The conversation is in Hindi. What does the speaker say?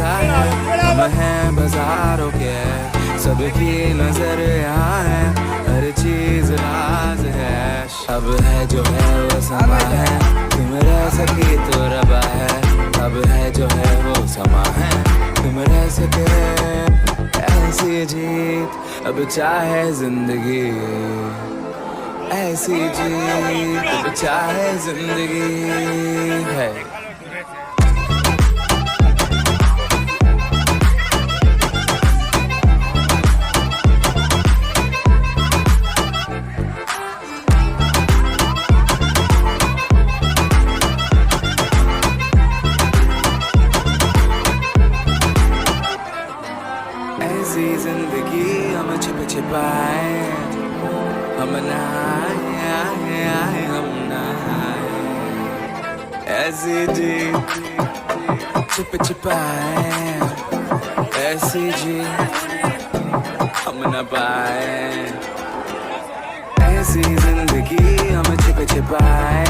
मजा है, हम हैं बाजारों के, सबकी नजर यहाँ है, हर चीज राज है। अब है जो है वो समा है, तुम रह सके तो रबा है। अब है जो है वो समा है, तुम रह सके, ऐसी जीत अब चाहे जिंदगी, ऐसी जीत अब चाहे जिंदगी है। ऐसी जिंदगी हम छिप छिपाए, हम नहाए हम नहाए, ऐसी जी छिप छिपाए, ऐसी जी हम न पाए। ऐसी जिंदगी हम छिप छिपाए,